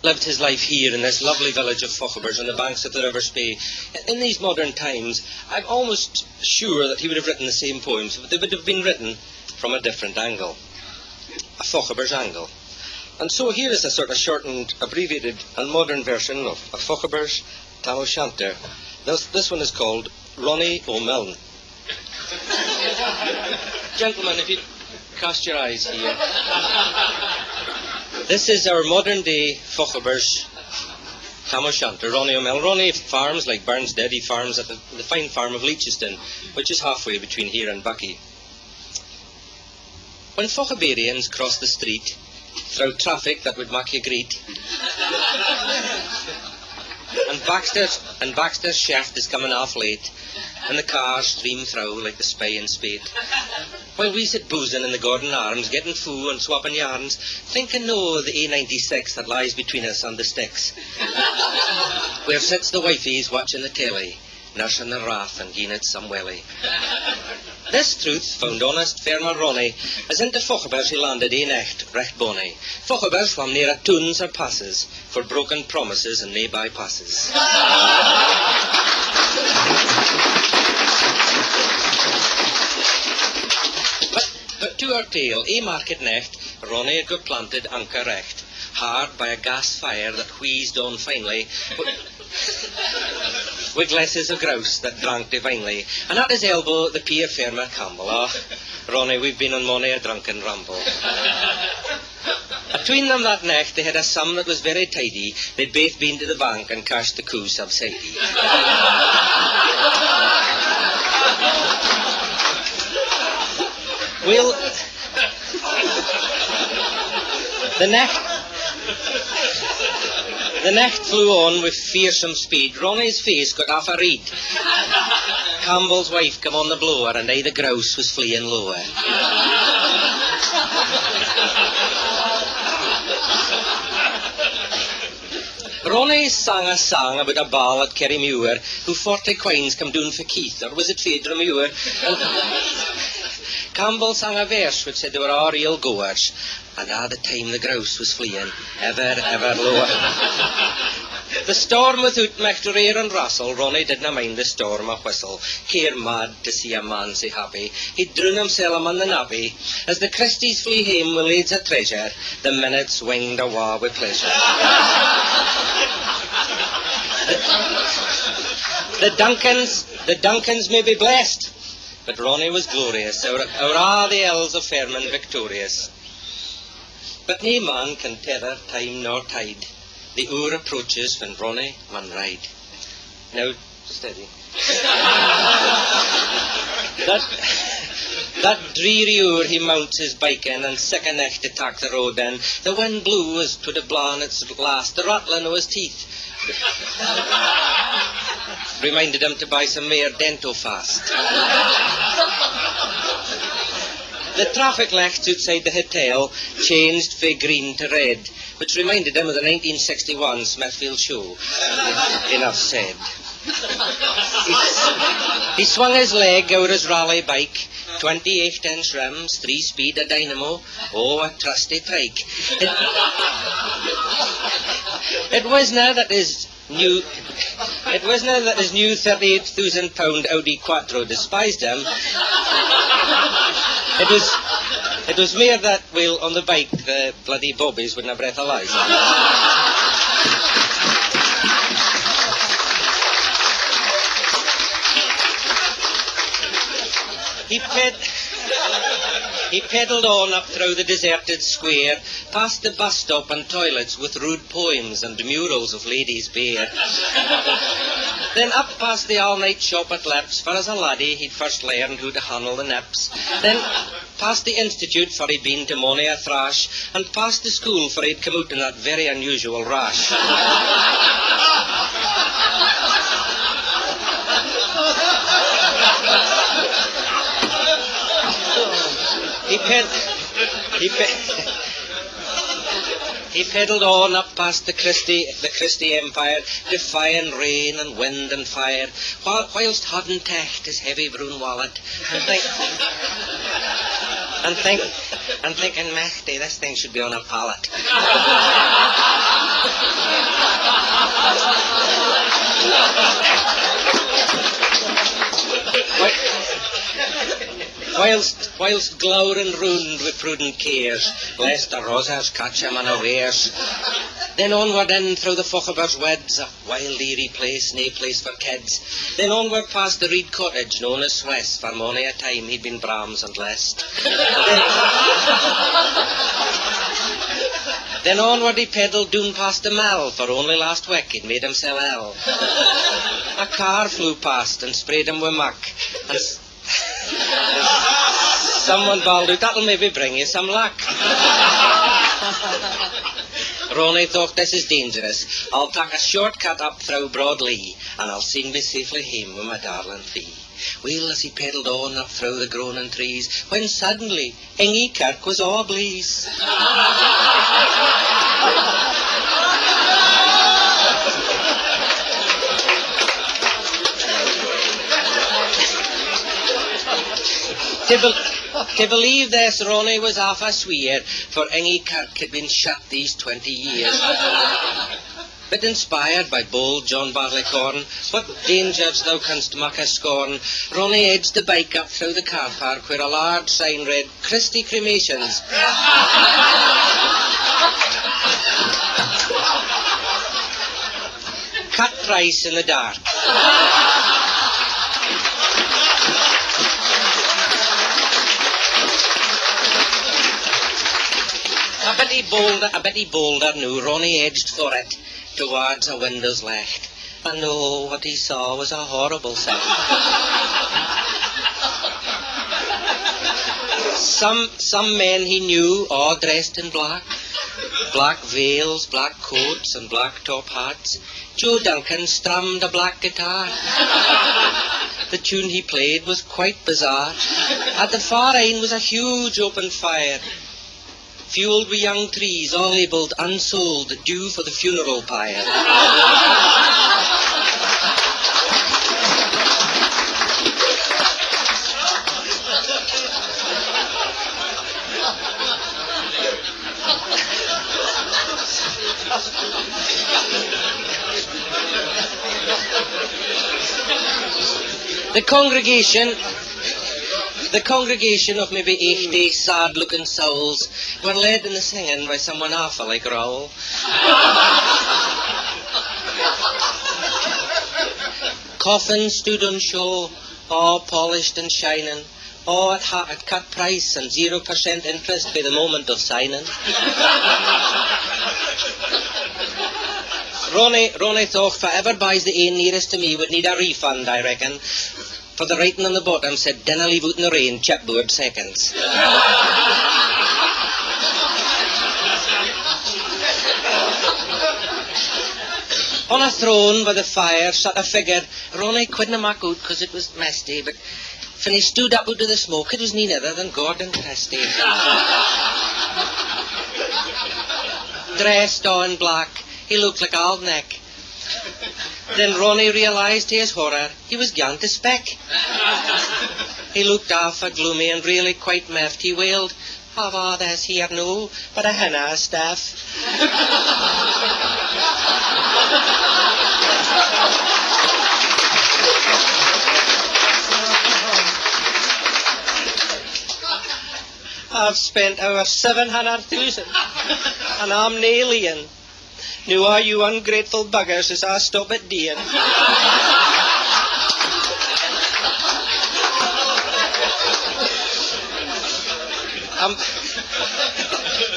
lived his life here in this lovely village of Fochabers on the banks of the River Spey. In these modern times, I'm almost sure that he would have written the same poems, but they would have been written from a different angle, a Fochabers angle. And so here is a sort of shortened, abbreviated and modern version of Fochabers, Tam O Shanter. This one is called Ronnie O Milne. Gentlemen, if you cast your eyes here. This is our modern day Fochabers, Tam O Shanter, Ronnie O Milne. Ronnie farms, like Burns did, he farms at the fine farm of Leichiston, which is halfway between here and Bucky. When Fochaberians cross the street, through traffic that would make you greet, and Baxter's shaft is coming off late, and the cars stream through like the Spey and Spate, while we sit boozing in the Gordon Arms, getting foo and swapping yarns, thinking no the A96 that lies between us and the sticks, where sits the wifeys watching the telly, nursing the wrath and gieing it some welly. This truth found honest farmer Ronnie, as into Fochabers he landed een echt recht bonny. Fochabers from near a tunes or passes, for broken promises and nae bypasses. But to our tale, a market necht, Ronnie had got planted anchor recht, hard by a gas fire that wheezed on finely, with glasses of grouse that drank divinely, and at his elbow the peer farmer Campbell. Ah, Ronnie, we've been on mony a drunken ramble. Atween them that night they had a sum that was very tidy. They'd both been to the bank and cashed the coup subsidey. Well, the necht flew on with fearsome speed. Ronnie's face got off a reed. Campbell's wife come on the blower, and aye the grouse was fleeing lower. Ronnie sang a song about a ball at Kerrymuir, who 40 quines come down for Keith, or was it Faidremuir? Campbell sang a verse which said they were all real goers, and all the time the grouse was fleeing, ever lower. The storm without mecht rear and rustle, Ronnie didna mind the storm a whistle, care mad to see a man so happy. He'd drown himself among the nappy. As the Christies flee hame with lades of treasure, the minutes winged awa with pleasure. The Duncans may be blessed, but Ronnie was glorious, o'er all the ells of Fairman victorious. But nae man can tether time nor tide. The hour approaches when Ronnie man ride. Now, steady. That dreary hour he mounts his bike in, and sick a necht to tak the road in. The wind blew as 'twould have blawn its last, the rattling of his teeth reminded him to buy some mere Dento fast. The traffic lights outside the hotel changed frae green to red, which reminded him of the 1961 Smithfield show. Enough said. He swung his leg over his rally bike, 28-inch rims, 3-speed a dynamo, oh, a trusty trike. It wasna that his new £38,000 Audi Quattro despised him. It was mere that, well, on the bike, the bloody bobbies wouldn't have breathalyzed him. He pedalled on up through the deserted square, past the bus stop and toilets with rude poems and murals of ladies bare. Then up past the all-night shop at Lips, for as a laddie he'd first learned how to handle the nips. Then past the institute, for he'd been to mony a thrash, and past the school, for he'd come out in that very unusual rash. He pedalled on up past the Christie Empire, defying rain and wind and fire, whilst Hodden tacht his heavy brown wallet, and thinking, Machty, this thing should be on a pallet. whilst glowering round with prudent cares, lest the rosers catch him unawares. Then onward in through the Fochabers weds, a wild eerie place, nae place for kids. Then onward past the reed cottage known as Swiss, for mony a time he'd been Brahms and list. Then onward he pedalled down past the mill, for only last week he'd made himself ill. A car flew past and sprayed him with muck, and someone bawled out, "That'll maybe bring you some luck." Ronnie thought, "This is dangerous. I'll take a shortcut up through Broadlea, and I'll soon be safely home with my darling fee." Well, as he pedalled on up through the groaning trees, when suddenly Ingy Kirk was all ablaze. To believe this, Ronnie was half a swear, for Ingy Kirk had been shut these 20 years. But inspired by bold John Barleycorn, what dangers thou canst mock a scorn, Ronnie edged the bike up through the car park where a large sign read, "Christie Cremations." Cut price in the dark. A bitty bolder now, Ronnie edged for it, towards a window's licht. And no, what he saw was a horrible sight. Some men he knew, all dressed in black. Black veils, black coats, and black top hats. Joe Duncan strummed a black guitar. The tune he played was quite bizarre. At the far end was a huge open fire, fueled with young trees, all labelled unsold, due for the funeral pyre. The congregation of maybe 80 sad-looking souls were led in the singing by someone awful like Raoul. Coffins stood on show, all polished and shining, all at cut price and 0% interest by the moment of signing. Ronnie thought whoever buys the inn nearest to me would need a refund, I reckon. For the writing on the bottom said, "Dinna leave out in the rain, chipboard seconds." On a throne by the fire sat a figure Ronnie couldn't make out because it was misty, but when he stood up out of the smoke, it was none other than Gordon Christie. Dressed all in black, he looked like Old Nick. Then Ronnie realised to his horror he was going to speck. He looked awful gloomy and really quite miffed. He wailed, "Have all this here no, but a henna staff." I've spent over 700,000 and I'm an alien. Now are you ungrateful buggers as I stop at Dean?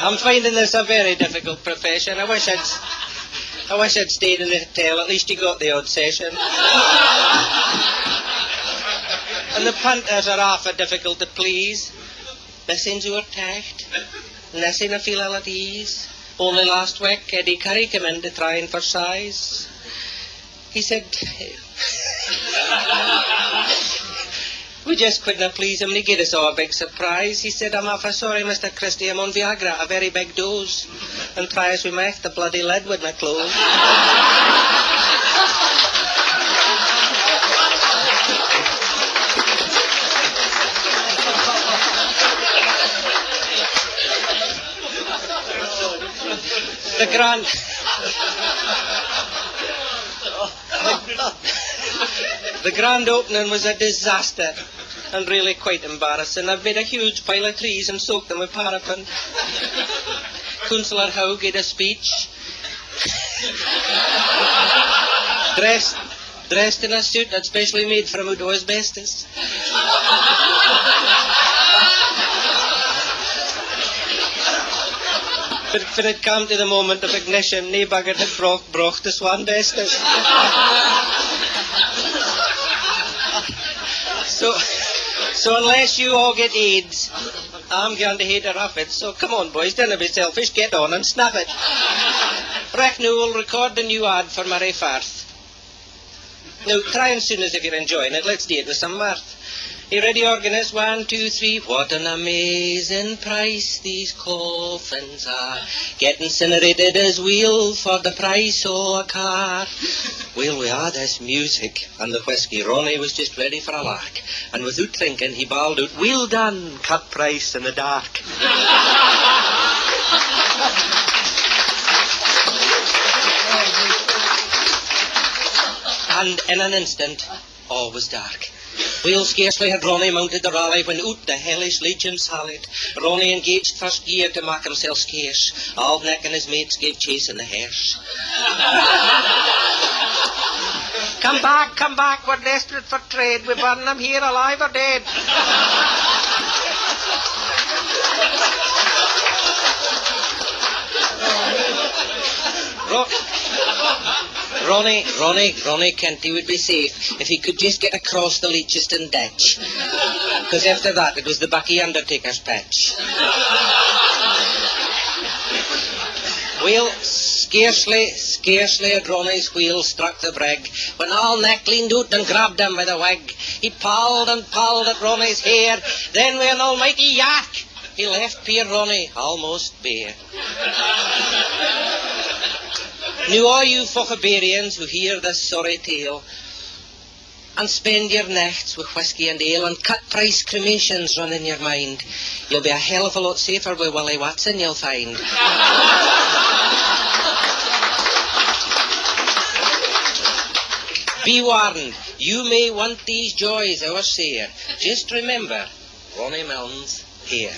I'm finding this a very difficult profession. I wish I'd stayed in the hotel. At least you got the odd session. And the punters are awful difficult to please. Missing your tacht, missing a feel at ease. Only last week, Eddie Curry came in to try and for size. He said, we just couldn't please him, and he gave us all a big surprise. He said, "I'm awful sorry, Mr. Christie, I'm on Viagra, a very big dose, and try as we might, the bloody lid wouldn't close." The grand opening was a disaster. and really quite embarrassing. I've made a huge pile of trees and soaked them with paraffin. Councillor Howe gave a speech. Dressed in a suit that's specially made from Udo asbestos. But when it came to the moment of ignition, nae bugger had brocht the swan bestes. So unless you all get AIDS, I'm going to hate a rough it. So come on, boys, don't be selfish, get on and snap it. Rachnu will record the new ad for Moray Farth. Now, try and soon as if you're enjoying it, let's do it with some mirth. You ready, organist? 1, 2, 3. What an amazing price these coffins are. Getting incinerated as well for the price of a car. Well, we had this music and the whiskey. Ronnie was just ready for a lark. And without thinking, he bawled out, "Well done, cut price in the dark." And in an instant, all was dark. Well, scarcely had Ronnie mounted the rally when out the hellish legion sallied. Ronnie engaged first gear to make himself scarce. Alvneck and his mates gave chase in the hearse. Come back, we're desperate for trade. We burn them here alive or dead. Ronnie Kent, he would be safe if he could just get across the Leicester ditch. Because after that, it was the Bucky Undertaker's patch. Well, scarcely had Ronnie's wheel struck the brig when Alvneck leaned out and grabbed him by the wig. He pulled and pulled at Ronnie's hair. Then with an almighty yak, he left poor Ronnie almost bare. Now all you Fochaberians who hear this sorry tale and spend your nights with whiskey and ale and cut-price cremations run in your mind, you'll be a hell of a lot safer with Willie Watson, you'll find. Be warned, you may want these joys our share. Just remember, Ronnie Milne's here.